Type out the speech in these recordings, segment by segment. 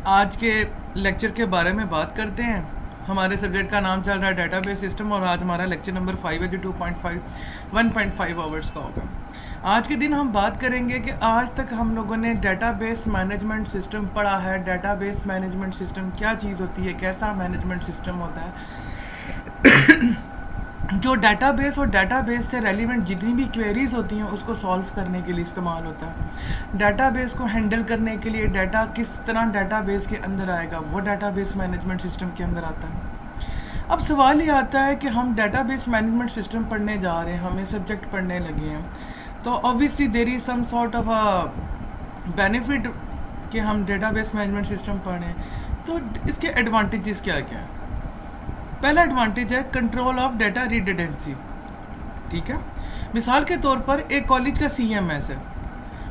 आज के लेक्चर के बारे में बात करते हैं। हमारे सब्जेक्ट का नाम चल रहा है डेटाबेस सिस्टम और आज हमारा लेक्चर नंबर 5 है जो 1.5 आवर्स का होगा। आज के दिन हम बात करेंगे कि आज तक हम लोगों ने डेटाबेस मैनेजमेंट सिस्टम पढ़ा है। डेटाबेस मैनेजमेंट सिस्टम क्या चीज़ होती है, कैसा मैनेजमेंट सिस्टम होता है जो डेटाबेस और डेटाबेस से रेलिवेंट जितनी भी क्वेरीज होती हैं उसको सॉल्व करने के लिए इस्तेमाल होता है। डेटाबेस को हैंडल करने के लिए डाटा किस तरह डेटाबेस के अंदर आएगा वो डेटाबेस मैनेजमेंट सिस्टम के अंदर आता है। अब सवाल ये आता है कि हम डेटाबेस मैनेजमेंट सिस्टम पढ़ने जा रहे हैं, हमें सब्जेक्ट पढ़ने लगे हैं, तो obviously there is some sort of a benefit कि हम डेटाबेस मैनेजमेंट सिस्टम पढ़ें। तो इसके एडवांटेजेस क्या क्या हैं? पहला एडवांटेज है कंट्रोल ऑफ डाटा रिडंडेंसी। ठीक है, मिसाल के तौर पर एक कॉलेज का सीएमएस है,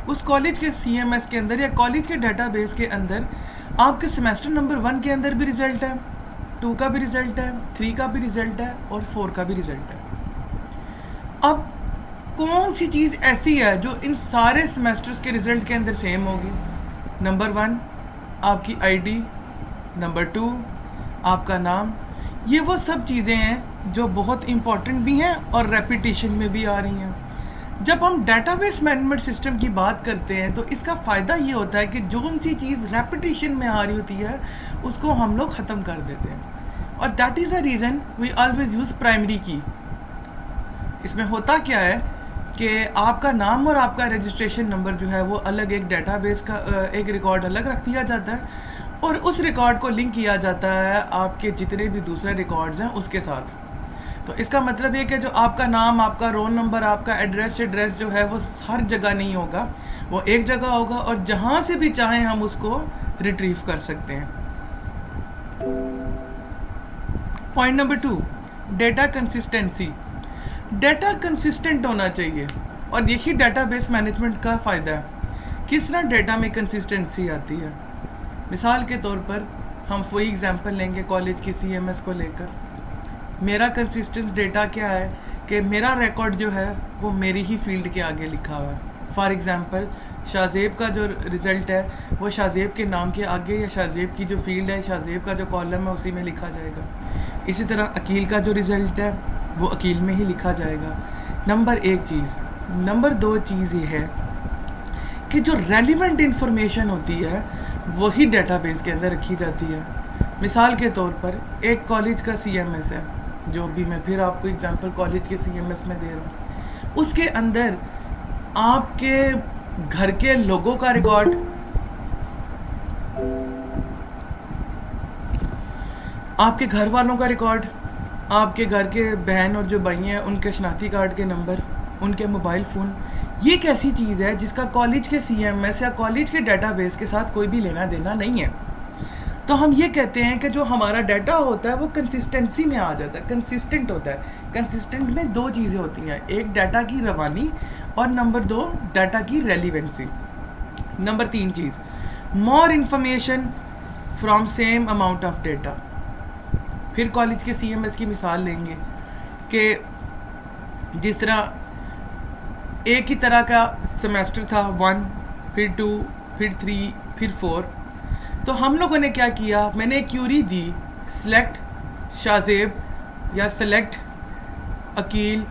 उस कॉलेज के सीएमएस के अंदर या कॉलेज के डेटाबेस के अंदर आपके सेमेस्टर नंबर 1 के अंदर भी रिजल्ट है, 2 का भी रिजल्ट है, 3 का भी रिजल्ट है और 4 का भी रिजल्ट है। अब कौन सी चीज़ ऐसी है जो इन सारे सेमेस्टर्स के रिजल्ट के अंदर सेम होगी? नंबर 1 आपकी आईडी, नंबर 2 आपका नाम। ये वो सब चीज़ें हैं जो बहुत इम्पॉर्टेंट भी हैं और रेपिटेशन में भी आ रही हैं। जब हम डेटाबेस मैनेजमेंट सिस्टम की बात करते हैं तो इसका फ़ायदा ये होता है कि जो सी चीज़ रेपिटेशन में आ रही होती है उसको हम लोग ख़त्म कर देते हैं, और that is a reason we always use primary key. इसमें होता क्या है कि आपका नाम और आपका रजिस्ट्रेशन नंबर जो है वो अलग एक डेटाबेस का एक रिकॉर्ड अलग रख दिया जाता है और उस रिकॉर्ड को लिंक किया जाता है आपके जितने भी दूसरे रिकॉर्ड्स हैं उसके साथ। तो इसका मतलब ये कि जो आपका नाम, आपका रोल नंबर, आपका एड्रेस जो है वो हर जगह नहीं होगा, वो एक जगह होगा और जहाँ से भी चाहें हम उसको रिट्रीव कर सकते हैं। Point number 2, data consistency. Data consistent होना चाहिए और यही डेटाबेस मैनेजमेंट का फ़ायदा है। किस तरह डेटा में कंसिस्टेंसी आती है? मिसाल के तौर पर हम वही एग्जांपल लेंगे कॉलेज की सीएमएस को लेकर। मेरा कंसिस्टेंस डेटा क्या है कि मेरा रिकॉर्ड जो है वो मेरी ही फील्ड के आगे लिखा हुआ है। फॉर एग्जांपल शाहजेब का जो रिज़ल्ट है वो शाहजेब के नाम के आगे या शाहजेब की जो फील्ड है, शाहजेब का जो कॉलम है उसी में लिखा जाएगा। इसी तरह अकील का जो रिज़ल्ट है वो अकील में ही लिखा जाएगा। नंबर 1 चीज़। नंबर 2 चीज़ ये है कि जो रेलिवेंट इंफॉर्मेशन होती है वही डेटाबेस के अंदर रखी जाती है। मिसाल के तौर पर एक कॉलेज का सीएमएस है, जो भी मैं फिर आपको एग्जांपल कॉलेज के सीएमएस में दे रहा हूँ, उसके अंदर आपके घर के लोगों का रिकॉर्ड, आपके घर वालों का रिकॉर्ड, आपके घर के बहन और जो भाई हैं उनके शनाख्ती कार्ड के नंबर, उनके मोबाइल फ़ोन, ये एक ऐसी चीज़ है जिसका कॉलेज के सीएमएस या कॉलेज के डेटाबेस के साथ कोई भी लेना देना नहीं है। तो हम ये कहते हैं कि जो हमारा डाटा होता है वो कंसिस्टेंसी में आ जाता है, कंसिस्टेंट होता है। कंसिस्टेंट में 2 चीज़ें होती हैं, एक डाटा की रवानी और नंबर 2 डाटा की relevancy. Number 3 cheese, more information from same amount of data. फिर कॉलेज के सीएमएस की मिसाल लेंगे कि जिस तरह एक ही तरह का सेमेस्टर था, 1 फिर 2 फिर 3 फिर 4, तो हम लोगों ने क्या किया, मैंने एक क्यूरी दी, सेलेक्ट शाहजेब या select Aqeel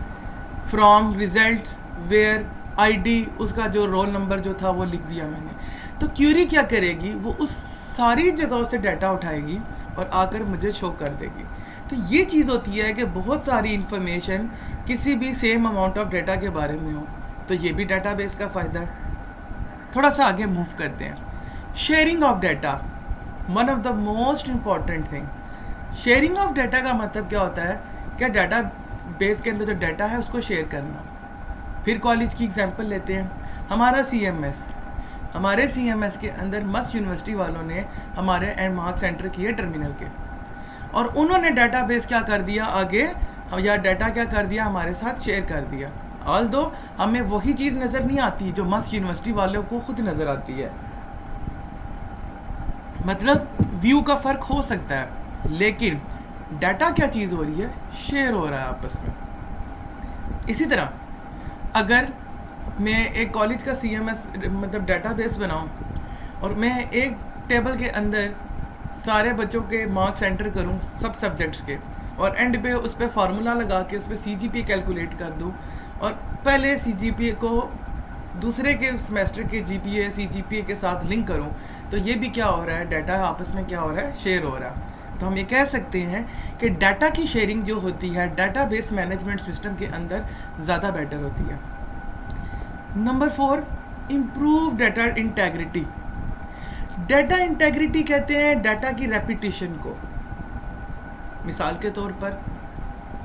from results where ID, उसका जो रोल नंबर जो था वो लिख दिया मैंने। तो क्यूरी क्या करेगी, वो उस सारी जगहों से डाटा उठाएगी और आकर मुझे शो कर देगी। तो ये चीज़ होती है कि बहुत सारी इंफॉर्मेशन किसी भी सेम अमाउंट ऑफ डाटा के बारे में हो, तो ये भी डेटाबेस का फ़ायदा है। थोड़ा सा आगे मूव करते हैं। Sharing of data, one of the most important thing. Sharing of data का मतलब क्या होता है कि डाटा बेस के अंदर जो डाटा है उसको शेयर करना। फिर कॉलेज की एग्जांपल लेते हैं, हमारा सीएमएस, हमारे सीएमएस के अंदर मस्ट यूनिवर्सिटी वालों ने हमारे एंड मार्क्स एंटर किए टर्मिनल के, और उन्होंने डाटाबेस क्या कर दिया आगे, या डाटा क्या कर दिया हमारे साथ शेयर कर दिया। ऑल्दो हमें वही चीज़ नज़र नहीं आती जो मस्ट यूनिवर्सिटी वालों को खुद नज़र आती है, मतलब व्यू का फ़र्क हो सकता है, लेकिन डाटा क्या चीज़ हो रही है, शेयर हो रहा है आपस में। इसी तरह अगर मैं एक कॉलेज का सीएमएस मतलब डेटाबेस बनाऊं और मैं एक टेबल के अंदर सारे बच्चों के मार्क्स एंटर करूं सब सब्जेक्ट्स के, और एंड पे उस पर फार्मूला लगा के उस पर CGPA कैलकुलेट कर दूं, और पहले CGPA को दूसरे के सेमेस्टर के GPA CGPA के साथ लिंक करूं, तो ये भी क्या हो रहा है, डाटा आपस में क्या हो रहा है, शेयर हो रहा है। तो हम ये कह सकते हैं कि डाटा की शेयरिंग जो होती है डाटाबेस मैनेजमेंट सिस्टम के अंदर ज़्यादा बेटर होती है। Number 4, improve data integrity. Data integrity कहते हैं डाटा की रेपिटेशन को। मिसाल के तौर पर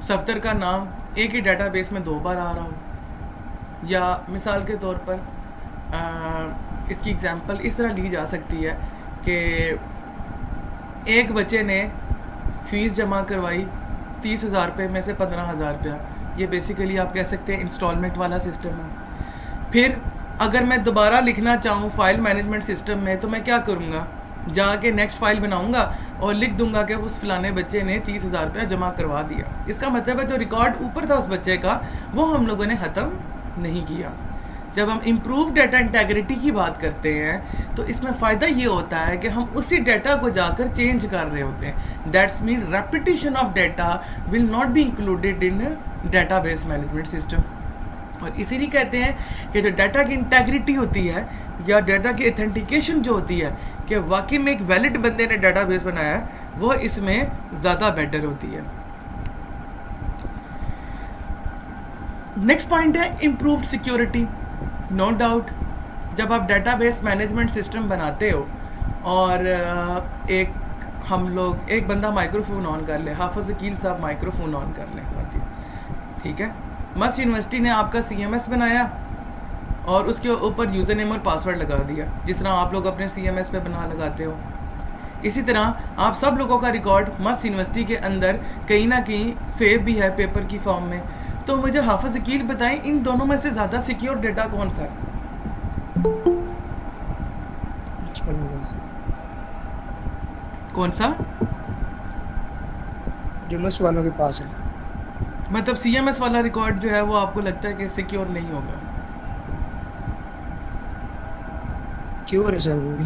सफ्तर का नाम एक ही डाटाबेस में 2 बार आ रहा हो, या मिसाल के तौर पर इसकी एग्जांपल इस तरह ली जा सकती है कि एक बच्चे ने फ़ीस जमा करवाई 30,000 रुपये में से 15,000 रुपया, ये बेसिकली आप कह सकते हैं इंस्टॉलमेंट वाला सिस्टम है। फिर अगर मैं दोबारा लिखना चाहूँ फाइल मैनेजमेंट सिस्टम में, तो मैं क्या करूँगा, जाके नेक्स्ट फाइल बनाऊँगा और लिख दूंगा कि उस फलाने बच्चे ने 30,000 रुपया जमा करवा दिया। इसका मतलब है जो रिकॉर्ड ऊपर था उस बच्चे का वो हम लोगों ने ख़त्म नहीं किया। जब हम इम्प्रूव डाटा इंटेग्रिटी की बात करते हैं तो इसमें फ़ायदा ये होता है कि हम उसी डाटा को जाकर चेंज कर रहे होते हैं। That's mean repetition of data will not be included in database management system. और इसीलिए कहते हैं कि जो डाटा की इंटेग्रिटी होती है या डाटा की ऑथेंटिकेशन जो होती है कि वाकई में एक वैलिड बंदे ने डाटाबेस बनाया है, वो इसमें ज़्यादा बेटर होती है। नेक्स्ट पॉइंट है इम्प्रूव्ड सिक्योरिटी। नो डाउट जब आप डाटाबेस मैनेजमेंट सिस्टम बनाते हो और एक बंदा माइक्रोफोन ऑन कर ले, हाफिज़ अकील साहब माइक्रोफोन ऑन कर लें साथी, ठीक है। मस्त यूनिवर्सिटी ने आपका CMS बनाया और उसके ऊपर यूज़र नेम और पासवर्ड लगा दिया, जिस तरह आप लोग अपने CMS पे बना लगाते हो। इसी तरह आप सब लोगों का रिकॉर्ड मस्त यूनिवर्सिटी के अंदर कहीं ना कहीं सेव भी है पेपर की फॉर्म में। तो मुझे हाफिज़ अकील बताएं, इन दोनों में से ज़्यादा सिक्योर डाटा कौन सा है? कौन सा? जो मस्त वालों के पास है। मतलब CMS वाला रिकॉर्ड जो है वो आपको लगता है कि सिक्योर नहीं होगा? क्यों है सर? वो भी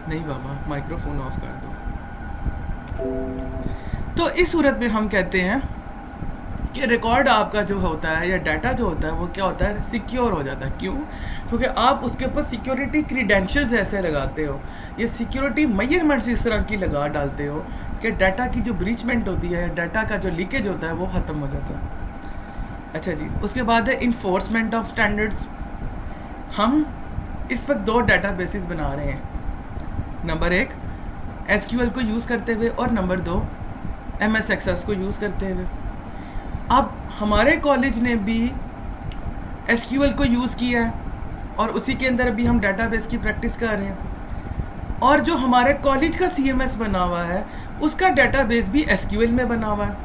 नहीं बाबा, माइक्रोफोन ऑफ कर दो। तो इस सूरत में हम कहते हैं कि रिकॉर्ड आपका जो होता है या डाटा जो होता है वो क्या होता है, सिक्योर हो जाता है। क्यों? क्योंकि आप उसके ऊपर सिक्योरिटी क्रीडेंशियल्स ऐसे लगाते हो, ये सिक्योरिटी मेजरमेंट्स इस तरह की लगा डालते हो कि डाटा की जो ब्रीचमेंट होती है, डाटा का जो लीकेज होता है वो ख़त्म हो जाता है। अच्छा जी, उसके बाद है इन्फोर्समेंट ऑफ स्टैंडर्ड्स। हम इस वक्त 2 डाटाबेसेस बना रहे हैं। नंबर 1 SQL को यूज़ करते हुए और नंबर 2 MS Access को यूज़ करते हुए। अब हमारे कॉलेज ने भी SQL को यूज़ किया है और उसी के अंदर अभी हम डाटाबेस की प्रैक्टिस कर रहे हैं, और जो हमारे कॉलेज का CMS बना हुआ है उसका डाटाबेस भी SQL में बना हुआ है।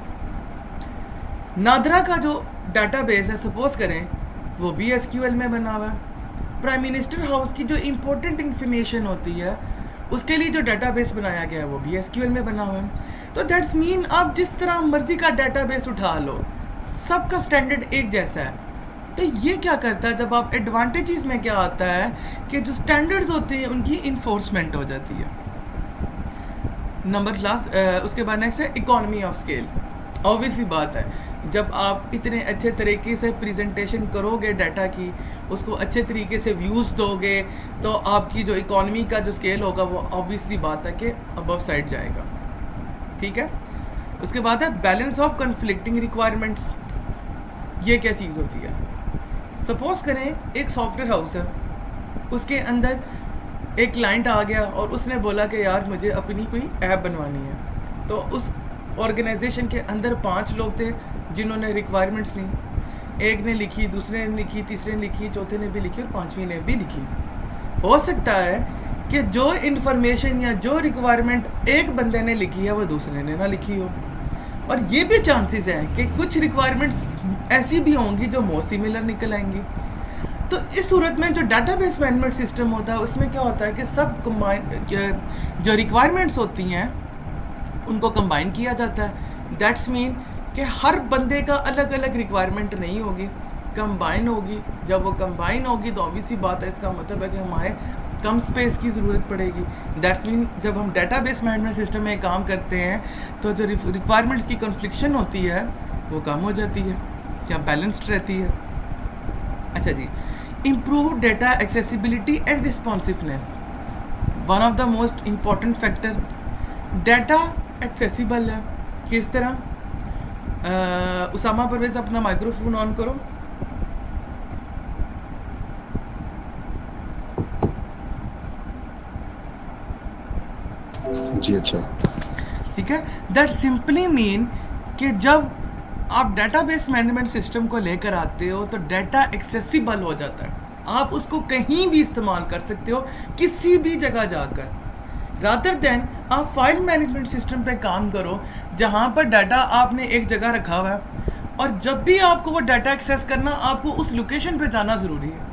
नादरा का जो डाटाबेस है सपोज करें वो भी SQL में बना हुआ है। प्राइम मिनिस्टर हाउस की जो इम्पोर्टेंट इन्फॉर्मेशन होती है उसके लिए जो डाटाबेस बनाया गया है वो भी SQL में बना हुआ है। तो दैट्स मीन आप जिस तरह मर्जी का डाटाबेस उठा लो, सबका स्टैंडर्ड एक जैसा है। तो ये क्या करता है, जब आप एडवांटेजेस में क्या आता है कि जो स्टैंडर्ड्स होते हैं उनकी इन्फोर्समेंट हो जाती है। नंबर लास्ट उसके बाद नेक्स्ट है इकोनॉमी ऑफ स्केल। ऑब्वियसली बात है, जब आप इतने अच्छे तरीके से प्रेजेंटेशन करोगे डाटा की, उसको अच्छे तरीके से व्यूज़ दोगे, तो आपकी जो इकोनॉमी का जो स्केल होगा वो ऑब्वियसली बात है कि अबव साइड जाएगा। ठीक है। उसके बाद है बैलेंस ऑफ कन्फ्लिक्टिंग रिक्वायरमेंट्स। ये क्या चीज़ होती है? सपोज करें एक सॉफ्टवेयर हाउस है, उसके अंदर एक क्लाइंट आ गया और उसने बोला कि यार मुझे अपनी कोई ऐप बनवानी है। तो उस ऑर्गेनाइजेशन के अंदर 5 लोग थे जिन्होंने रिक्वायरमेंट्स ली। एक ने लिखी, दूसरे ने लिखी, तीसरे ने लिखी, चौथे ने भी लिखी और 5वीं ने भी लिखी। हो सकता है कि जो इन्फॉर्मेशन या जो रिक्वायरमेंट एक बंदे ने लिखी है वो दूसरे ने ना लिखी हो, और ये भी चांसेस है कि कुछ रिक्वायरमेंट्स ऐसी भी होंगी जो मोस्ट सिमिलर निकल आएंगी। तो इस सूरत में जो डाटाबेस मैनेजमेंट सिस्टम होता है उसमें क्या होता है कि सब जो रिक्वायरमेंट्स होती हैं उनको कंबाइन किया जाता है। दैट्स मीन कि हर बंदे का अलग अलग रिक्वायरमेंट नहीं होगी, कंबाइन होगी। जब वो कंबाइन होगी तो ऑब्वियसली बात है, इसका मतलब है कि हमारे कम स्पेस की ज़रूरत पड़ेगी। दैट्स मीन जब हम डेटाबेस मैनेजमेंट सिस्टम में काम करते हैं तो जो रिक्वायरमेंट्स की कन्फ्लिक्शन होती है वो कम हो जाती है या बैलेंस्ड रहती है। अच्छा जी, improve data accessibility and responsiveness, one of the most important factor. Data accessible है किस तरह? उसामा परवेज अपना माइक्रोफोन ऑन करो। जी अच्छा। ठीक है, दैट सिंपली मीन कि जब आप डेटाबेस मैनेजमेंट सिस्टम को लेकर आते हो तो डाटा एक्सेसिबल हो जाता है, आप उसको कहीं भी इस्तेमाल कर सकते हो किसी भी जगह जाकर। रादर देन आप फाइल मैनेजमेंट सिस्टम पे काम करो जहाँ पर डाटा आपने एक जगह रखा हुआ है और जब भी आपको वो डाटा एक्सेस करना आपको उस लोकेशन पे जाना ज़रूरी है।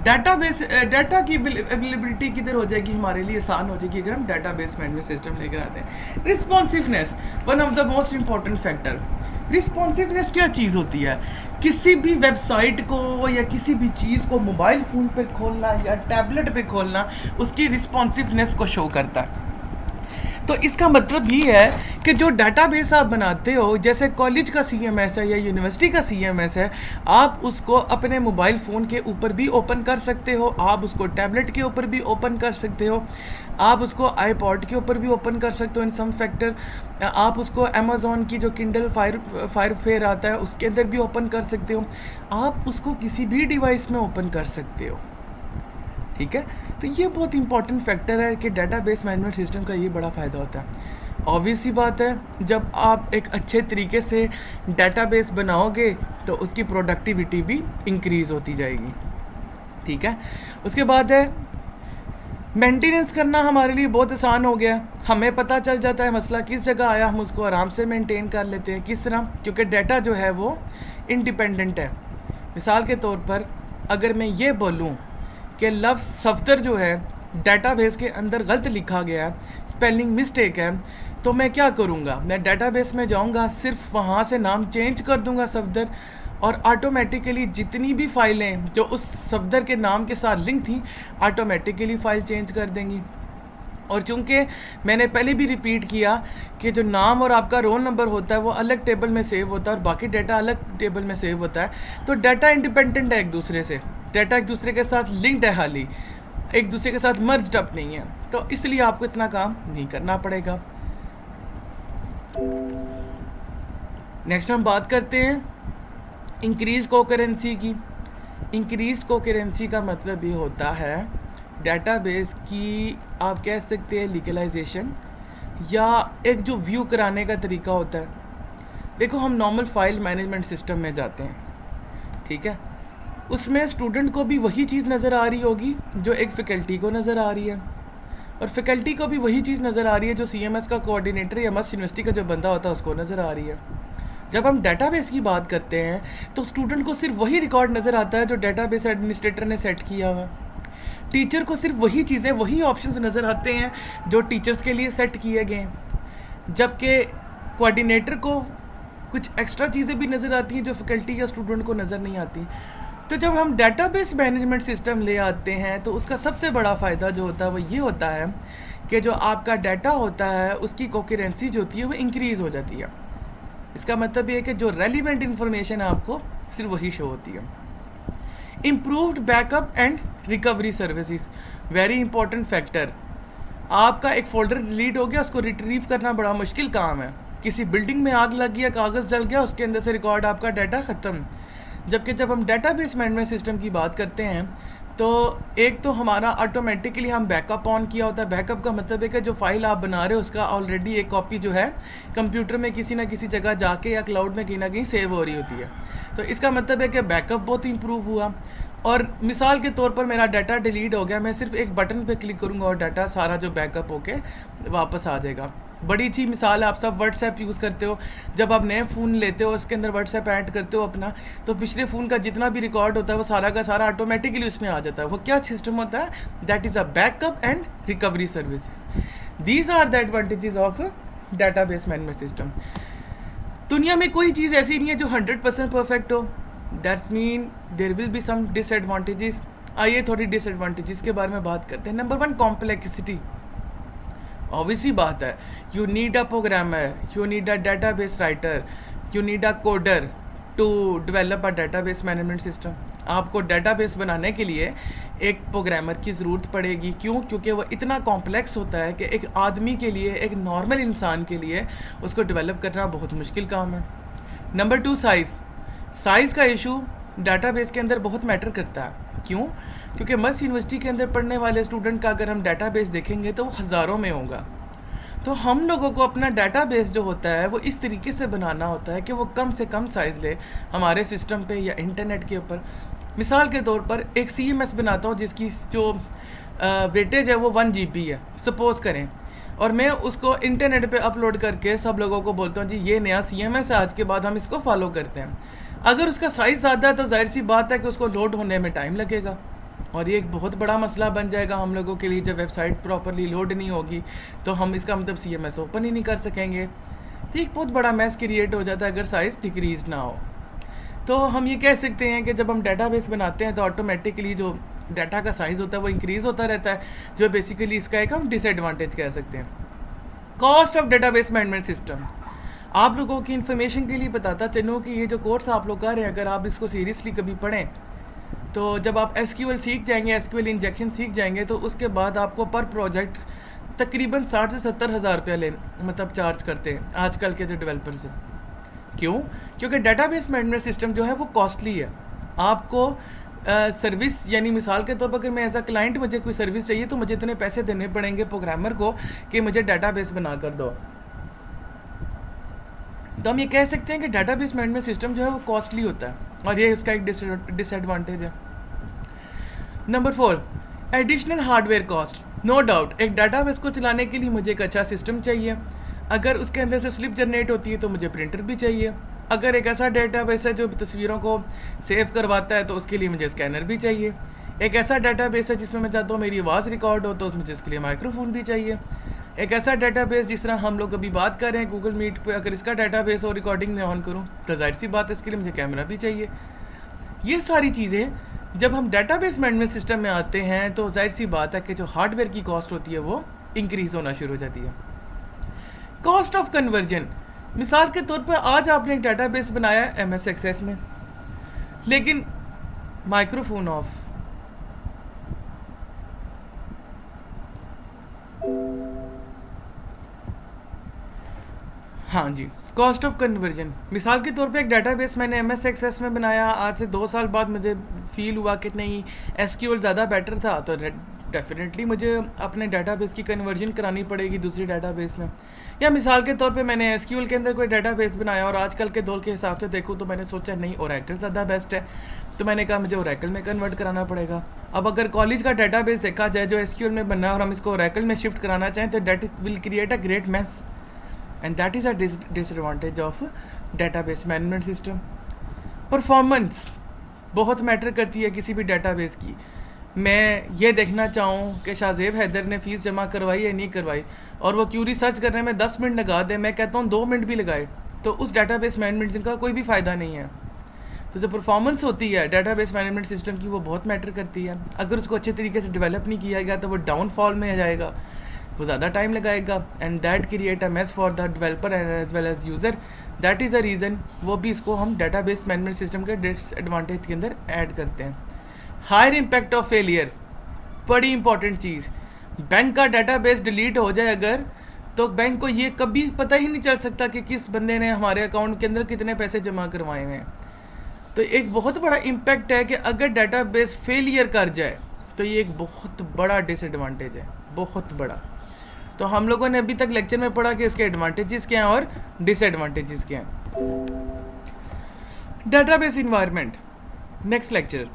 डाटा की अवेलेबिलिटी किधर हो जाएगी, हमारे लिए आसान हो जाएगी अगर हम डाटाबेस मैनेजमेंट सिस्टम लेकर आते हैं। Responsiveness, one of the most important factor. Responsiveness क्या चीज़ होती है? किसी भी वेबसाइट को या किसी भी चीज़ को मोबाइल फ़ोन पे खोलना या टैबलेट पे खोलना उसकी रिस्पॉन्सिवनेस को शो करता है। तो इसका मतलब ये है कि जो डाटाबेस आप बनाते हो, जैसे कॉलेज का CMS है या यूनिवर्सिटी का CMS है, आप उसको अपने मोबाइल फ़ोन के ऊपर भी ओपन कर सकते हो, आप उसको टैबलेट के ऊपर भी ओपन कर सकते हो, आप उसको आईपॉड के ऊपर भी ओपन कर सकते हो इन सम फैक्टर, आप उसको अमेज़ॉन की जो किंडल फायर आता है उसके अंदर भी ओपन कर सकते हो, आप उसको किसी भी डिवाइस में ओपन कर सकते हो। ठीक है, तो ये बहुत इंपॉर्टेंट फैक्टर है कि डाटाबेस मैनेजमेंट सिस्टम का ये बड़ा फ़ायदा होता है। ऑब्वियस सी बात है, जब आप एक अच्छे तरीके से डाटाबेस बनाओगे तो उसकी प्रोडक्टिविटी भी इंक्रीज़ होती जाएगी। ठीक है, उसके बाद है मेंटेनेंस करना हमारे लिए बहुत आसान हो गया। हमें पता चल जाता है मसला किस जगह आया, हम उसको आराम से मेंटेन कर लेते हैं। किस तरह? क्योंकि डाटा जो है वो इंडिपेंडेंट है। मिसाल के तौर पर अगर मैं ये बोलूँ कि लफ्ज़ सफदर जो है डाटाबेस के अंदर गलत लिखा गया है, स्पेलिंग मिस्टेक है, तो मैं क्या करूँगा? मैं डाटाबेस में जाऊँगा, सिर्फ वहाँ से नाम चेंज कर दूँगा सफदर, और ऑटोमेटिकली जितनी भी फाइलें जो उस सफदर के नाम के साथ लिंक थी ऑटोमेटिकली फ़ाइल चेंज कर देंगी। और चूंकि मैंने पहले भी रिपीट किया कि जो नाम और आपका रोल नंबर होता है वो अलग टेबल में सेव होता है और बाकी डाटा अलग टेबल में सेव होता है, तो डाटा इंडिपेंडेंट है एक दूसरे से, डाटा एक दूसरे के साथ लिंक्ड है, हाली एक दूसरे के साथ मर्ज्ड अप नहीं है, तो इसलिए आपको इतना काम नहीं करना पड़ेगा। नेक्स्ट हम बात करते हैं इंक्रीज कोकरेंसी की। इंक्रीज कोकरेंसी का मतलब ये होता है डेटाबेस की, आप कह सकते हैं लीगलाइजेशन, या एक जो व्यू कराने का तरीका होता है। देखो, हम नॉर्मल फाइल मैनेजमेंट सिस्टम में जाते हैं, ठीक है, उसमें स्टूडेंट को भी वही चीज़ नज़र आ रही होगी जो एक फैकल्टी को नज़र आ रही है, और फैकल्टी को भी वही चीज़ नज़र आ रही है जो CMS का कोऑर्डिनेटर या मस्ट यूनिवर्सिटी का जो बंदा होता है उसको नज़र आ रही है। जब हम डेटाबेस की बात करते हैं तो स्टूडेंट को सिर्फ वही रिकॉर्ड नज़र आता है जो डेटाबेस एडमिनिस्ट्रेटर ने सेट किया हुआ। टीचर को सिर्फ वही चीज़ें, वही ऑप्शंस नज़र आते हैं जो टीचर्स के लिए सेट किए गए हैं, जबकि कोऑर्डिनेटर को कुछ एक्स्ट्रा चीज़ें भी नज़र आती हैं जो फैकल्टी या स्टूडेंट को नज़र नहीं आती। तो जब हम डेटाबेस मैनेजमेंट सिस्टम ले आते हैं तो उसका सबसे बड़ा फ़ायदा जो होता है वो ये होता है कि जो आपका डाटा होता है उसकी कोकरेंसी जो होती है वो इंक्रीज़ हो जाती है। इसका मतलब ये है कि जो रेलिवेंट इन्फॉर्मेशन है आपको सिर्फ वही शो होती है। Improved backup and recovery services, very important factor. आपका एक फ़ोल्डर डिलीट हो गया, उसको रिट्रीव करना बड़ा मुश्किल काम है। किसी बिल्डिंग में आग लग गया, कागज़ जल गया, उसके अंदर से रिकॉर्ड आपका डाटा ख़त्म। जबकि जब हम डेटाबेस मैनेजमेंट सिस्टम की बात करते हैं तो एक तो हमारा ऑटोमेटिकली हम बैकअप ऑन किया होता है। बैकअप का मतलब है कि जो फाइल आप बना रहे हो उसका ऑलरेडी एक कॉपी जो है कंप्यूटर में किसी ना किसी जगह जाके या क्लाउड में कहीं ना कहीं सेव हो रही होती है। तो इसका मतलब है कि बैकअप बहुत इंप्रूव हुआ। और मिसाल के तौर पर मेरा डाटा डिलीट हो गया, मैं सिर्फ एक बटन पे क्लिक करूँगा और डाटा सारा जो बैकअप होके वापस आ जाएगा। बड़ी अच्छी मिसाल है, आप सब व्हाट्सएप यूज़ करते हो, जब आप नए फ़ोन लेते हो उसके अंदर व्हाट्सएप ऐड करते हो अपना, तो पिछले फ़ोन का जितना भी रिकॉर्ड होता है वो सारा का सारा ऑटोमेटिकली उसमें आ जाता है। वो क्या सिस्टम होता है? That is a backup and recovery services. These are the advantages of database management system. दुनिया में कोई चीज़ ऐसी नहीं है जो 100% परफेक्ट हो। That's mean there will be some disadvantages. आइए थोड़ी डिसएडवांटेजेस के बारे में बात करते हैं। Number 1, complexity. ऑब्वियसली बात है, you need a programmer, you need a database writer, you need a coder to develop a database management system. आपको डेटाबेस बनाने के लिए एक प्रोग्रामर की ज़रूरत पड़ेगी। क्यों? क्योंकि वो इतना कॉम्प्लेक्स होता है कि एक आदमी के लिए, एक नॉर्मल इंसान के लिए उसको डेवलप करना बहुत मुश्किल काम है। नंबर 2, साइज़ का इशू डाटाबेस के अंदर बहुत मैटर करता है। क्यों? क्योंकि मर्स यूनिवर्सिटी के अंदर पढ़ने वाले स्टूडेंट का अगर हम डाटाबेस देखेंगे तो वो हज़ारों में होगा। तो हम लोगों को अपना डाटाबेस जो होता है वो इस तरीके से बनाना होता है कि वो कम से कम साइज़ ले हमारे सिस्टम पे या इंटरनेट के ऊपर। मिसाल के तौर पर एक CMS बनाता हूँ जिसकी जो वेटेज है वो 1 GB है, सपोज़ करें, और मैं उसको इंटरनेट पे अपलोड करके सब लोगों को बोलता हूँ जी ये नया CMS है, आज के बाद हम इसको फॉलो करते हैं। अगर उसका साइज़ ज़्यादा है तो जाहिर सी बात है कि उसको लोड होने में टाइम लगेगा, और ये एक बहुत बड़ा मसला बन जाएगा हम लोगों के लिए। जब वेबसाइट प्रॉपरली लोड नहीं होगी तो हम इसका मतलब CMS ओपन ही नहीं कर सकेंगे। तो एक बहुत बड़ा मैस क्रिएट हो जाता है अगर साइज़ डिक्रीज ना हो। तो हम ये कह सकते हैं कि जब हम डेटाबेस बनाते हैं तो ऑटोमेटिकली जो डाटा का साइज़ होता है वो इंक्रीज़ होता रहता है, जो बेसिकली इसका एक हम डिसएडवांटेज कह सकते हैं। Cost of database management system. आप लोगों की इन्फॉर्मेशन के लिए बताता चलूँ कि ये जो कोर्स आप लोग कर रहे हैं, अगर आप इसको सीरियसली कभी पढ़ें तो जब आप SQL सीख जाएंगे, SQL इंजेक्शन सीख जाएंगे, तो उसके बाद आपको पर प्रोजेक्ट तकरीबन 60 से 70 हज़ार रुपया मतलब चार्ज करते हैं आजकल के जो डेवलपर्स हैं। क्यों? क्योंकि डेटाबेस मैनेजमेंट सिस्टम जो है वो कॉस्टली है। आपको सर्विस, यानी मिसाल के तौर पर अगर मैं एज अ क्लाइंट मुझे कोई सर्विस चाहिए तो मुझे इतने पैसे देने पड़ेंगे प्रोग्रामर को कि मुझे डेटाबेस बना कर दो। तो हम ये कह सकते हैं कि डेटाबेस मैनेजमेंट सिस्टम जो है वो कॉस्टली होता है, और ये इसका एक डिसएडवांटेज है। Number 4, additional hardware cost. No doubt एक डाटाबेस को चलाने के लिए मुझे एक अच्छा सिस्टम चाहिए। अगर उसके अंदर से स्लिप जनरेट होती है तो मुझे प्रिंटर भी चाहिए। अगर एक ऐसा डेटाबेस है जो तस्वीरों को सेव करवाता है तो उसके लिए मुझे स्कैनर भी चाहिए। एक ऐसा डेटाबेस है जिसमें मैं चाहता हूँ मेरी आवाज़ रिकॉर्ड हो तो मुझे इसके लिए माइक्रोफोन भी चाहिए। एक ऐसा डेटाबेस जिस तरह हम लोग अभी बात कर रहे हैं गूगल मीट पे, अगर इसका डेटाबेस और रिकॉर्डिंग में ऑन करूँ तो जाहिर सी बात है इसके लिए मुझे कैमरा भी चाहिए। ये सारी चीज़ें जब हम डेटाबेस मैनेजमेंट सिस्टम में आते हैं तो जाहिर सी बात है कि जो हार्डवेयर की कॉस्ट होती है वो इंक्रीज़ होना शुरू हो जाती है। Cost of conversion. मिसाल के तौर पर आज आपने एक डेटाबेस बनाया है MS एक्सेस में, लेकिन माइक्रोफोन ऑफ, हाँ जी, कॉस्ट ऑफ कन्वर्जन। मिसाल के तौर पे एक डेटाबेस मैंने MS एक्सेस में बनाया, आज से 2 साल बाद मुझे फील हुआ कि नहीं SQL ज़्यादा बेटर था, तो डेफिनेटली मुझे अपने डेटाबेस की कन्वर्जन करानी पड़ेगी दूसरी डेटाबेस में। या मिसाल के तौर पे मैंने SQL के अंदर कोई डेटाबेस बनाया और आजकल के दौर के हिसाब से देखूँ तो मैंने सोचा नहीं ओरेकल ज़्यादा बेस्ट है, तो मैंने कहा मुझे ओरेकल में कन्वर्ट कराना पड़ेगा। अब अगर कॉलेज का डेटाबेस देखा जाए जो SQL में बना है और हम इसको ओरेकल में शिफ्ट कराना चाहें तो that will create a great mess, and that is a disadvantage of database management system. Performance बहुत मैटर करती है किसी भी डेटाबेस की। मैं ये देखना चाहूँ कि शाहजेब हैदर ने फ़ीस जमा करवाई या नहीं करवाई, और वो क्यूरी सर्च करने में 10 मिनट लगा दे, मैं कहता हूँ 2 मिनट भी लगाए, तो उस डेटाबेस मैनेजमेंट का कोई भी फ़ायदा नहीं है। तो जो परफॉर्मेंस होती है डेटाबेस मैनेजमेंट सिस्टम की वो बहुत मैटर करती है। अगर उसको अच्छे तरीके से डेवलप नहीं किया गया तो वो डाउनफॉल में आ जाएगा, वो ज़्यादा टाइम लगाएगा, and that create a mess for the developer as well as user. That is a reason वो भी इसको हम डेटाबेस मैनेजमेंट सिस्टम के डिसएडवांटेज के अंदर ऐड करते हैं। हायर इम्पैक्ट ऑफ फेलियर, बड़ी इंपॉर्टेंट चीज़। बैंक का डेटाबेस डिलीट हो जाए अगर, तो बैंक को ये कभी पता ही नहीं चल सकता कि किस बंदे ने हमारे अकाउंट के अंदर कितने पैसे जमा करवाए हुए हैं। तो एक बहुत बड़ा इम्पैक्ट है कि अगर डेटाबेस फेलियर कर जाए तो ये एक बहुत बड़ा डिसएडवांटेज है, बहुत बड़ा। तो हम लोगों ने अभी तक लेक्चर में पढ़ा कि इसके एडवांटेजेस क्या हैं और डिसएडवांटेजेस क्या हैं। Database environment, next lecture.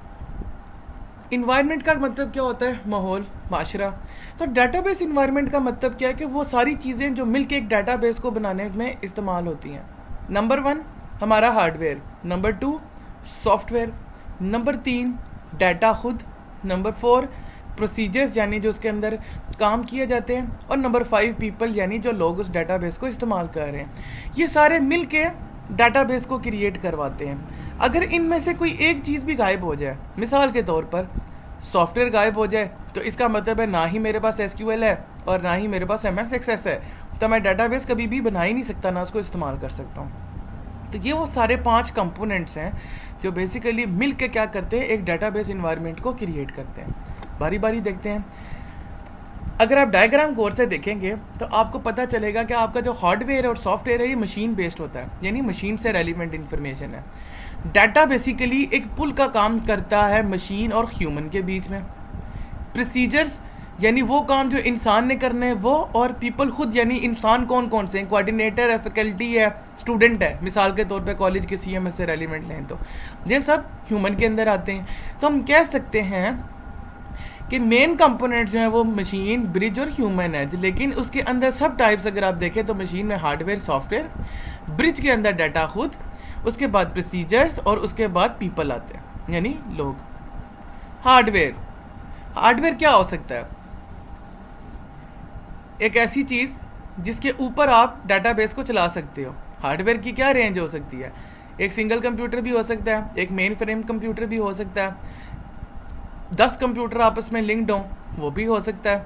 Environment का मतलब क्या होता है? माहौल, माशरा। तो डेटाबेस इन्वायरमेंट का मतलब क्या है कि वो सारी चीज़ें जो मिलके एक डेटाबेस को बनाने में इस्तेमाल होती हैं। नंबर 1 हमारा hardware, number 2 software, number 3 data खुद, नंबर 4 प्रोसीजर्स यानी जो उसके अंदर काम किए जाते हैं, और नंबर 5 पीपल यानी जो लोग उस डाटाबेस को इस्तेमाल कर रहे हैं। ये सारे मिल के डाटाबेस को क्रिएट करवाते हैं। अगर इनमें से कोई एक चीज़ भी गायब हो जाए, मिसाल के तौर पर सॉफ्टवेयर गायब हो जाए तो इसका मतलब है ना ही मेरे पास SQL है और ना ही मेरे पास MS Access है, तो मैं डेटाबेस कभी भी बना ही नहीं सकता, ना उसको इस्तेमाल कर सकता हूँ। तो ये वो सारे 5 कंपोनेंट्स हैं जो बेसिकली मिल के क्या करते हैं, एक डेटाबेस इन्वायरमेंट को क्रिएट करते हैं। बारी बारी देखते हैं। अगर आप डायग्राम गौर से देखेंगे तो आपको पता चलेगा कि आपका जो हार्डवेयर और सॉफ्टवेयर है ये मशीन बेस्ड होता है, यानी मशीन से रेलिवेंट इन्फॉर्मेशन है। डाटा बेसिकली एक पुल का काम करता है मशीन और ह्यूमन के बीच में। प्रोसीजर्स यानी वो काम जो इंसान ने करने हैं वो, और पीपल खुद यानी इंसान कौन कौन से हैं, कोऑर्डिनेटर है, फैकल्टी है, स्टूडेंट है, मिसाल के तौर पे कॉलेज के CMS से रेलिवेंट लें तो ये सब ह्यूमन के अंदर आते हैं। तो हम कह सकते हैं कि मेन कंपोनेंट जो है वो मशीन, ब्रिज और ह्यूमन है, लेकिन उसके अंदर सब टाइप्स अगर आप देखें तो मशीन में हार्डवेयर, सॉफ्टवेयर, ब्रिज के अंदर डाटा खुद, उसके बाद प्रोसीजर्स और उसके बाद पीपल आते हैं यानी लोग। हार्डवेयर, हार्डवेयर क्या हो सकता है? एक ऐसी चीज़ जिसके ऊपर आप डाटाबेस को चला सकते हो। हार्डवेयर की क्या रेंज हो सकती है? एक सिंगल कंप्यूटर भी हो सकता है, एक मेन फ्रेम कंप्यूटर भी हो सकता है, 10 कंप्यूटर आपस में लिंक्ड हों वो भी हो सकता है।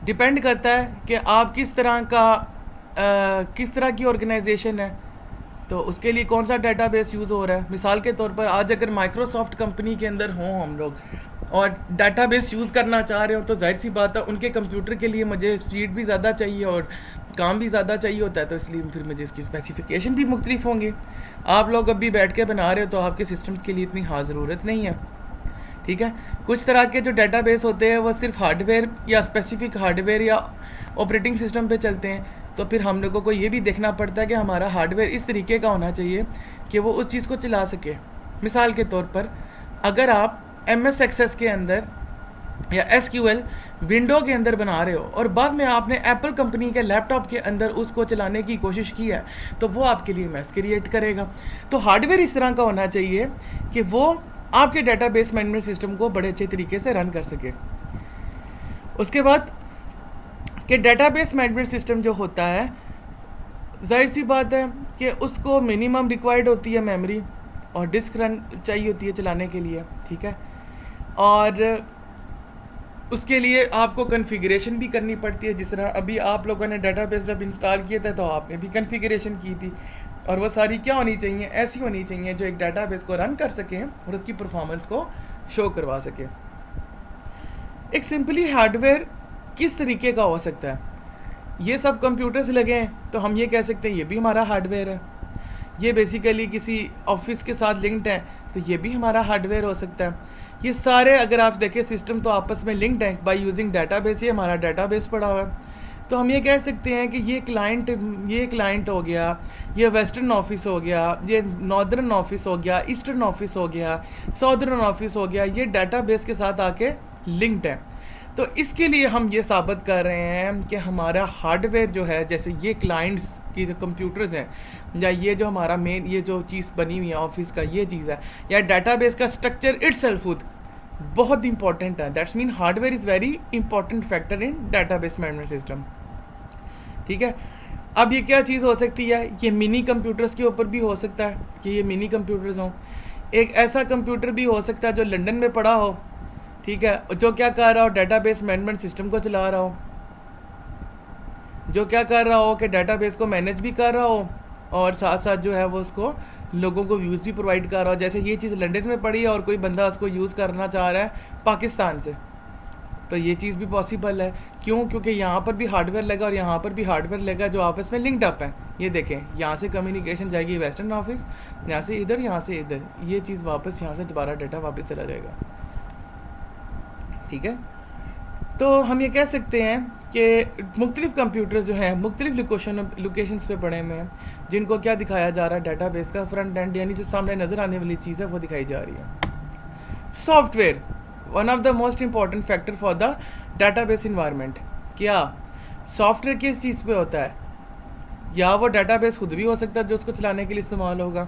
डिपेंड करता है कि आप किस तरह की ऑर्गेनाइजेशन है, तो उसके लिए कौन सा डेटाबेस यूज़ हो रहा है। मिसाल के तौर पर आज अगर माइक्रोसॉफ्ट कंपनी के अंदर हों हम लोग और डाटाबेस यूज़ करना चाह रहे हो तो जाहिर सी बात है उनके कंप्यूटर के लिए मुझे स्पीड भी ज़्यादा चाहिए और काम भी ज़्यादा चाहिए होता है, तो इसलिए फिर मुझे इसकी स्पेसिफिकेशन भी मुख्तलिफ होंगी। आप लोग अभी बैठ के बना रहे हो तो आपके सिस्टम्स के लिए इतनी ख़ास ज़रूरत नहीं है, ठीक है। कुछ तरह के जो डेटाबेस होते हैं वो सिर्फ हार्डवेयर या स्पेसिफिक हार्डवेयर या ऑपरेटिंग सिस्टम पे चलते हैं, तो फिर हम लोगों को ये भी देखना पड़ता है कि हमारा हार्डवेयर इस तरीके का होना चाहिए कि वो उस चीज़ को चला सके। मिसाल के तौर पर अगर आप MS Access के अंदर या SQL विंडो के अंदर बना रहे हो और बाद में आपने एप्पल कंपनी के लैपटॉप के अंदर उसको चलाने की कोशिश की है तो वो आपके लिए मैस क्रिएट करेगा। तो हार्डवेयर इस तरह का होना चाहिए कि वो आपके डेटाबेस मैनेजमेंट सिस्टम को बड़े अच्छे तरीके से रन कर सके। उसके बाद कि डेटाबेस मैनेजमेंट सिस्टम जो होता है, जाहिर सी बात है कि उसको मिनिमम रिक्वायर्ड होती है मेमोरी और डिस्क रन चाहिए होती है चलाने के लिए, ठीक है। और उसके लिए आपको कॉन्फ़िगरेशन भी करनी पड़ती है, जिस तरह अभी आप लोगों ने डेटाबेस जब इंस्टॉल किए थे तो आपने भी कॉन्फ़िगरेशन की थी, और वो सारी क्या होनी चाहिए, ऐसी होनी चाहिए जो एक डेटाबेस को रन कर सकें और उसकी परफॉर्मेंस को शो करवा सके। एक सिंपली हार्डवेयर किस तरीके का हो सकता है? ये सब कंप्यूटर्स लगे हैं तो हम ये कह सकते हैं ये भी हमारा हार्डवेयर है। ये बेसिकली किसी ऑफिस के साथ लिंक्ड है तो ये भी हमारा हार्डवेयर हो सकता है। ये सारे अगर आप देखें सिस्टम तो आपस में लिंक्ड है बाय यूजिंग डेटाबेस, ये हमारा डेटाबेस पड़ा हुआ है। तो हम ये कह सकते हैं कि ये क्लाइंट हो गया, ये वेस्टर्न ऑफिस हो गया, ये नॉर्दर्न ऑफिस हो गया, ईस्टर्न ऑफिस हो गया, साउदर्न ऑफिस हो गया, ये डेटाबेस के साथ आके लिंक्ड है। तो इसके लिए हम ये साबित कर रहे हैं कि हमारा हार्डवेयर जो है, जैसे ये क्लाइंट्स की जो कंप्यूटर्स हैं या ये जो हमारा मेन ये जो चीज़ बनी हुई है ऑफिस का ये चीज़ है, या डेटाबेस का स्ट्रक्चर इटसेल्फ खुद बहुत इंपॉर्टेंट है। That's mean hardware is very important factor in database management system, ठीक है। अब ये क्या चीज़ हो सकती है, ये मिनी कंप्यूटर्स के ऊपर भी हो सकता है कि ये मिनी कंप्यूटर्स हों। एक ऐसा कंप्यूटर भी हो सकता है जो लंदन में पड़ा हो, ठीक है, जो क्या कर रहा हो, डेटाबेस मैनेजमेंट सिस्टम को चला रहा हो, जो क्या कर रहा हो कि डेटाबेस को मैनेज भी कर रहा हो और साथ साथ जो है वो उसको लोगों को व्यूज़ भी प्रोवाइड कर रहा हो। जैसे ये चीज़ लंदन में पड़ी है और कोई बंदा उसको यूज़ करना चाह रहा है पाकिस्तान से, तो ये चीज़ भी पॉसिबल है। क्यों? क्योंकि यहाँ पर भी हार्डवेयर लगा और यहाँ पर भी हार्डवेयर लगा जो आपस में लिंक्ड अप है। ये देखें, यहाँ से कम्युनिकेशन जाएगी वेस्टर्न ऑफिस, यहाँ से इधर, यहाँ से इधर, ये चीज़ वापस यहाँ से दोबारा डाटा वापस चला जाएगा, ठीक है। तो हम ये कह सकते हैं कि मुख्तलिफ कंप्यूटर जो हैं मुख्तलिफ लोकेशंस पे पड़े हुए हैं, जिनको क्या दिखाया जा रहा है, डेटाबेस का फ्रंट एंड यानी जो सामने नज़र आने वाली चीज़ है वो दिखाई जा रही है। Software one of the most important factor for the database environment. क्या सॉफ्टवेयर किस चीज़ पे होता है? या वो डाटाबेस खुद भी हो सकता है जो उसको चलाने के लिए इस्तेमाल होगा।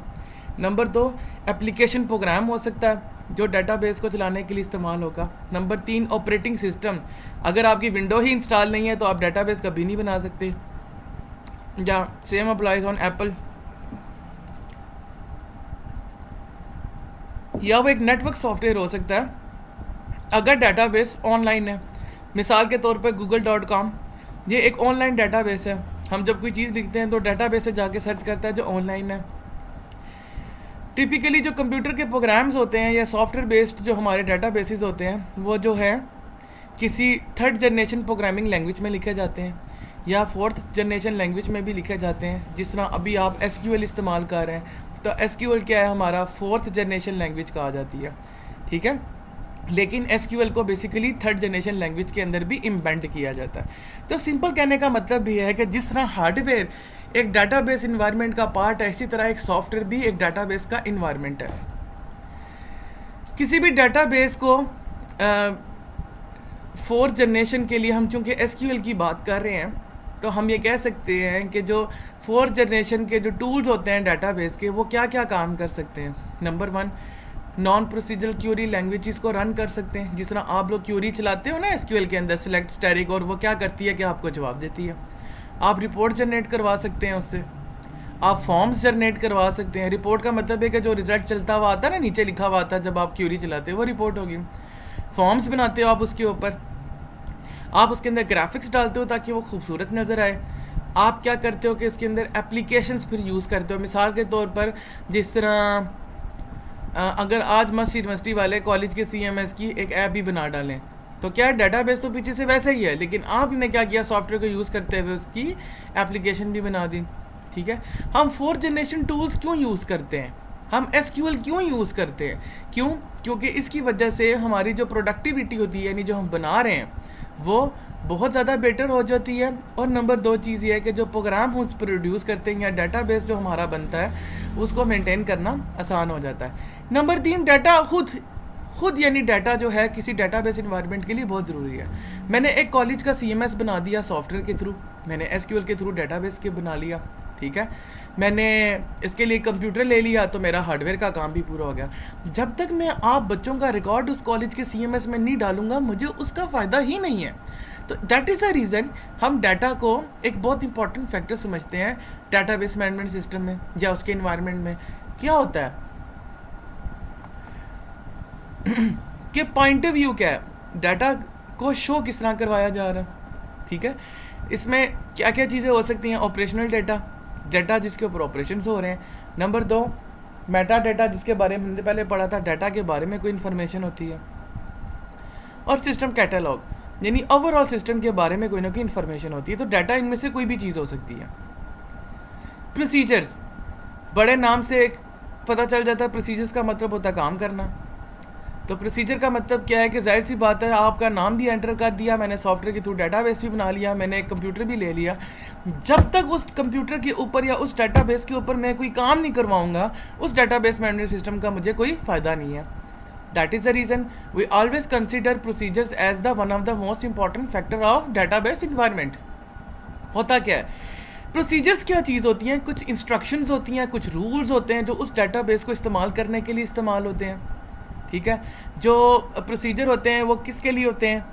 नंबर 2, एप्लीकेशन प्रोग्राम हो सकता है जो डेटाबेस को चलाने के लिए इस्तेमाल होगा। Number 3, operating system. अगर आपकी विंडो ही इंस्टॉल नहीं है तो आप डेटाबेस कभी नहीं बना सकते। या सेम अप्लाइज ऑन एप्पल। या वो एक नेटवर्क सॉफ्टवेयर हो सकता है अगर डाटाबेस ऑनलाइन है, मिसाल के तौर पर google.com, ये एक ऑनलाइन डाटाबेस है। हम जब कोई चीज़ लिखते हैं तो डाटाबेस से जाके सर्च करता है जो ऑनलाइन है। टिपिकली जो कंप्यूटर के प्रोग्राम्स होते हैं या सॉफ्टवेयर बेस्ड जो हमारे डाटाबेसेस होते हैं वो जो है किसी थर्ड जनरेशन प्रोग्रामिंग लैंग्वेज में लिखे जाते हैं या फोर्थ जनरेशन लैंग्वेज में भी लिखे जाते हैं। जिस तरह अभी आप SQL इस्तेमाल कर रहे हैं तो SQL क्या है, हमारा फोर्थ जनरेशन लैंग्वेज कहा जाती है, ठीक है। लेकिन SQL को बेसिकली थर्ड जनरेशन लैंग्वेज के अंदर भी इम्बेंड किया जाता है। तो सिंपल कहने का मतलब भी है कि जिस तरह हार्डवेयर एक डाटाबेस इन्वायरमेंट का पार्ट है, इसी तरह एक सॉफ्टवेयर भी एक डाटाबेस का इन्वायरमेंट है। किसी भी डाटाबेस को फोर्थ जनरेशन के लिए हम चूँकि SQL की बात कर रहे हैं तो हम ये कह सकते हैं कि जो फोर्थ जनरेशन के जो टूल्स होते हैं डाटाबेस के वो क्या क्या काम कर सकते हैं। Number 1, non procedural query languages को रन कर सकते हैं। जिस तरह आप लोग क्यूरी चलाते हो ना SQL के अंदर, सिलेक्ट स्टैटिक, और वो क्या करती है कि आपको जवाब देती है। आप रिपोर्ट जनरेट करवा सकते हैं उससे, आप फॉर्म्स जनरेट करवा सकते हैं। रिपोर्ट का मतलब है कि जो रिजल्ट चलता हुआ आता है ना, नीचे लिखा हुआ आता है जब आप क्यूरी चलाते हो, वो रिपोर्ट होगी। फॉर्म्स बनाते हो आप उसके ऊपर, आप उसके अंदर ग्राफिक्स डालते हो ताकि वो खूबसूरत नज़र आए। आप क्या करते हो कि इसके अंदर एप्लीकेशंस फिर यूज़ करते हो। मिसाल के तौर पर जिस तरह अगर आज मस्त यूनिवर्सिटी वाले कॉलेज के CMS की एक ऐप भी बना डालें तो क्या डाटाबेस तो पीछे से वैसे ही है, लेकिन आपने क्या किया, सॉफ्टवेयर को यूज़ करते हुए उसकी एप्लीकेशन भी बना दी, ठीक है। हम फोर्थ जनरेशन टूल्स क्यों यूज़ करते हैं, हम SQL क्यों यूज़ करते हैं, क्यों? क्योंकि इसकी वजह से हमारी जो प्रोडक्टिविटी होती है, यानी जो हम बना रहे हैं वो बहुत ज़्यादा बेटर हो जाती है। और नंबर 2 चीज़ ये है कि जो प्रोग्राम हम प्रोड्यूस करते हैं या डाटाबेस जो हमारा बनता है उसको मेंटेन करना आसान हो जाता है। नंबर 3, डाटा खुद यानी डाटा जो है किसी डाटाबेस इन्वायरमेंट के लिए बहुत ज़रूरी है। मैंने एक कॉलेज का CMS बना दिया सॉफ्टवेयर के थ्रू, मैंने SQL के थ्रू डाटाबेस के बना लिया, ठीक है। मैंने इसके लिए कंप्यूटर ले लिया तो मेरा हार्डवेयर का काम भी पूरा हो गया। जब तक मैं आप बच्चों का रिकॉर्ड उस कॉलेज के CMS में नहीं डालूंगा मुझे उसका फ़ायदा ही नहीं है। तो दैट इज़ द रीज़न हम डाटा को एक बहुत इंपॉर्टेंट फैक्टर समझते हैं डाटाबेस मैनेजमेंट सिस्टम में या उसके इन्वायरमेंट में। क्या होता है कि पॉइंट ऑफ व्यू क्या है, डाटा को शो किस तरह करवाया जा रहा है, ठीक है। इसमें क्या क्या चीज़ें हो सकती हैं, ऑपरेशनल डाटा, डाटा जिसके ऊपर ऑपरेशन हो रहे हैं। नंबर 2, मेटा डाटा, जिसके बारे में हमने पहले पढ़ा था, डाटा के बारे में कोई इन्फॉर्मेशन होती है। और सिस्टम कैटलॉग, यानी ओवरऑल सिस्टम के बारे में कोई ना कोई इन्फॉर्मेशन होती है। तो डाटा इनमें से कोई भी चीज़ हो सकती है। प्रोसीजर्स, बड़े नाम से एक पता चल जाता है, प्रोसीजर्स का मतलब होता है काम करना। तो प्रोसीजर का मतलब क्या है कि जाहिर सी बात है आपका नाम भी एंटर कर दिया, मैंने सॉफ्टवेयर के थ्रू डाटाबेस भी बना लिया, मैंने एक कंप्यूटर भी ले लिया। जब तक उस कंप्यूटर के ऊपर या उस डाटाबेस के ऊपर मैं कोई काम नहीं करवाऊंगा उस डाटाबेस मैनेजमेंट सिस्टम का मुझे कोई फ़ायदा नहीं है। That is the reason we always consider procedures as the one of the most important factor of database environment. होता क्या है, प्रोसीजर्स क्या चीज़ होती हैं, कुछ इंस्ट्रक्शंस होती हैं, कुछ रूल्स होते हैं जो उस डाटाबेस को इस्तेमाल करने के लिए इस्तेमाल होते हैं, ठीक है। जो प्रोसीजर होते हैं वो किसके लिए होते हैं,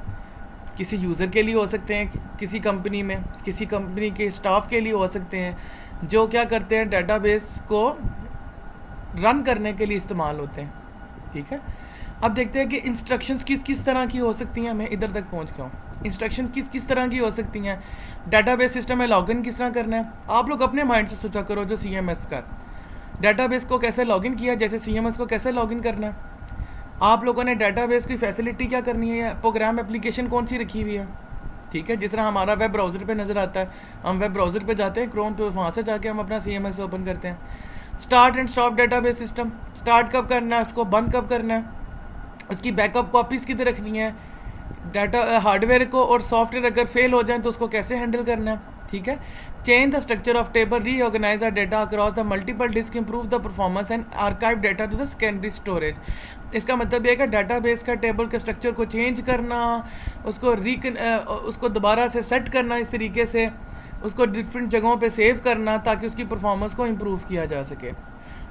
किसी यूज़र के लिए हो सकते हैं, किसी कंपनी में किसी कंपनी के स्टाफ के लिए हो सकते हैं, जो क्या करते हैं डाटाबेस को रन करने के लिए इस्तेमाल होते हैं, ठीक है। अब देखते हैं कि इंस्ट्रक्शंस किस किस तरह की हो सकती हैं। मैं इधर तक पहुंच गया हूँ। इंस्ट्रक्शन किस किस तरह की हो सकती हैं, डाटाबेस सिस्टम में लॉगिन किस तरह करना है। आप लोग अपने माइंड से सोचा करो, जो CMS का डाटाबेस को कैसे लॉगिन किया, जैसे CMS को कैसे लॉगिन करना है। आप लोगों ने डाटाबेस की फैसिलिटी क्या करनी है, प्रोग्राम एप्लीकेशन कौन सी रखी हुई है, ठीक है। जिस तरह हमारा वेब ब्राउज़र पे नज़र आता है, हम वेब ब्राउज़र पे जाते हैं क्रोम पे, वहाँ से जाके हम अपना CMS ओपन करते हैं। Start and stop database system, start कब करना है, उसको बंद कब करना है, उसकी बैकअप कॉपीज़ किधर रखनी है, डाटा हार्डवेयर को और सॉफ्टवेयर अगर फेल हो जाए तो उसको कैसे हैंडल करना है, ठीक है। Change the structure of table, reorganise the data across the multiple disk, improve the performance and archive data to the secondary storage. इसका मतलब यह है कि डाटाबेस का टेबल के स्ट्रक्चर को चेंज करना, उसको उसको दोबारा से सेट करना, इस तरीके से उसको डिफरेंट जगहों पे सेव करना ताकि उसकी परफॉर्मेंस को इम्प्रूव किया जा सके।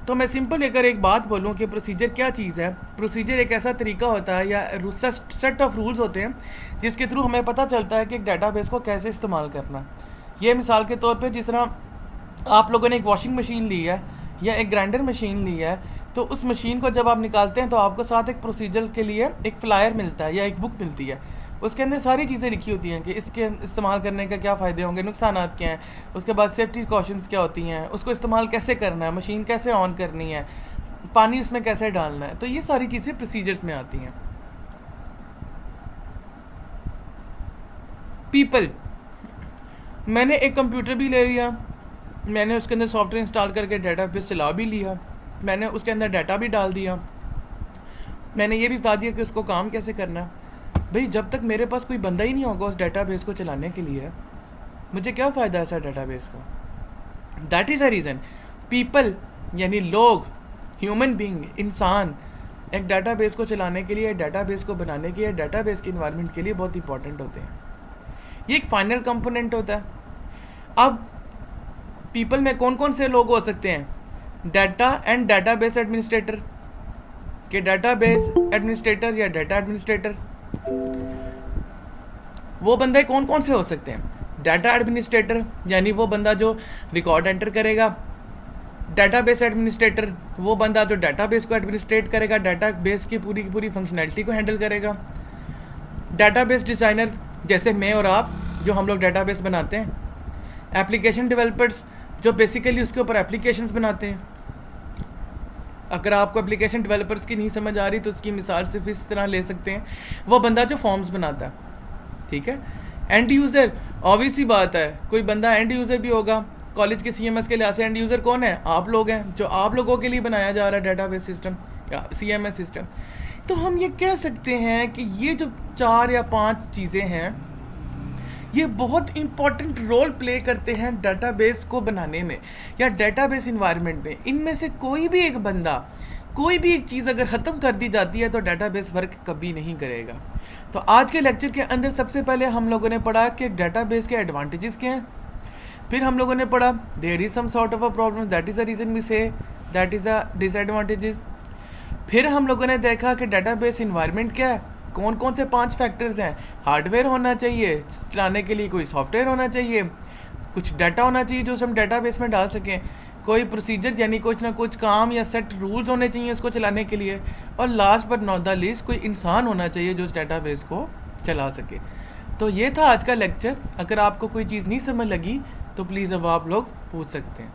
तो मैं सिंपल अगर एक बात बोलूँ कि प्रोसीजर क्या चीज़ है, प्रोसीजर एक ऐसा तरीका होता है या सेट ऑफ रूल्स होते हैं जिसके थ्रू हमें पता चलता है कि एक डाटाबेस को कैसे इस्तेमाल करना। ये मिसाल के तौर पे जिस तरह आप लोगों ने एक वॉशिंग मशीन ली है या एक ग्राइंडर मशीन ली है, तो उस मशीन को जब आप निकालते हैं तो आपको साथ एक प्रोसीजर के लिए एक फ्लायर मिलता है या एक बुक मिलती है। उसके अंदर सारी चीज़ें लिखी होती हैं कि इसके इस्तेमाल करने का क्या फ़ायदे होंगे, नुकसानात क्या हैं, उसके बाद सेफ्टी कॉशंस क्या होती हैं, उसको इस्तेमाल कैसे करना है, मशीन कैसे ऑन करनी है, पानी उसमें कैसे डालना है। तो ये सारी चीज़ें प्रोसीजर्स में आती हैं। पीपल, मैंने एक कंप्यूटर भी ले लिया, मैंने उसके अंदर सॉफ्टवेयर इंस्टॉल करके डेटाबेस चला भी लिया, मैंने उसके अंदर डाटा भी डाल दिया, मैंने ये भी बता दिया कि उसको काम कैसे करना है। भाई जब तक मेरे पास कोई बंदा ही नहीं होगा उस डेटाबेस को चलाने के लिए, मुझे क्या फ़ायदा है ऐसा डेटाबेस का। That is a reason people यानी लोग, ह्यूमन बीइंग, इंसान एक डेटाबेस को चलाने के लिए, डेटाबेस को बनाने के लिए, डेटाबेस के इन्वायरमेंट के लिए बहुत इंपॉर्टेंट होते हैं। ये एक फाइनल कंपोनेंट होता है। अब पीपल में कौन कौन से लोग हो सकते हैं? डाटा एंड डाटाबेस एडमिनिस्ट्रेटर के डाटाबेस एडमिनिस्ट्रेटर या डाटा एडमिनिस्ट्रेटर, वो बंदे कौन कौन से हो सकते हैं? डाटा एडमिनिस्ट्रेटर यानी वो बंदा जो रिकॉर्ड एंटर करेगा, डाटाबेस एडमिनिस्ट्रेटर वो बंदा जो डाटाबेस को एडमिनिस्ट्रेट करेगा, डाटाबेस की पूरी फंक्शनैलिटी को हैंडल करेगा। डाटाबेस डिज़ाइनर जैसे मैं और आप जो हम लोग डाटाबेस बनाते हैं। एप्लीकेशन डेवलपर्स जो बेसिकली उसके ऊपर एप्लीकेशंस बनाते हैं। अगर आपको एप्लीकेशन डेवलपर्स की नहीं समझ आ रही तो उसकी मिसाल सिर्फ इस तरह ले सकते हैं, वो बंदा जो फॉर्म्स बनाता है, ठीक है। एंड यूज़र, ऑब्वियस सी बात है कोई बंदा एंड यूज़र भी होगा। कॉलेज के CMS के लिहाज से एंड यूज़र कौन है? आप लोग हैं, जो आप लोगों के लिए बनाया जा रहा है डाटाबेस सिस्टम या CMS सिस्टम। तो हम ये कह सकते हैं कि ये जो 4 या 5 चीज़ें हैं ये बहुत इंपॉर्टेंट रोल प्ले करते हैं डाटाबेस को बनाने में या डाटाबेस इन्वायरमेंट में। इनमें से कोई भी एक बंदा, कोई भी एक चीज़ अगर ख़त्म कर दी जाती है तो डाटाबेस वर्क कभी नहीं करेगा। तो आज के लेक्चर के अंदर सबसे पहले हम लोगों ने पढ़ा कि डाटाबेस के एडवांटेजेस क्या हैं। फिर हम लोगों ने पढ़ा there is some sort of a problem, that is a reason we say that is a disadvantages. फिर हम लोगों ने देखा कि डाटाबेस इन्वायरमेंट क्या है, कौन कौन से 5 फैक्टर्स हैं। हार्डवेयर होना चाहिए, चलाने के लिए कोई सॉफ्टवेयर होना चाहिए, कुछ डाटा होना चाहिए जो हम डाटाबेस में डाल सकें, कोई प्रोसीजर यानी कुछ ना कुछ काम या सेट रूल्स होने चाहिए उसको चलाने के लिए, और last but not the least कोई इंसान होना चाहिए जो उस डाटाबेस को चला सके। तो ये था आज का लेक्चर। अगर आपको कोई चीज़ नहीं समझ लगी तो प्लीज़ अब आप लोग पूछ सकते हैं।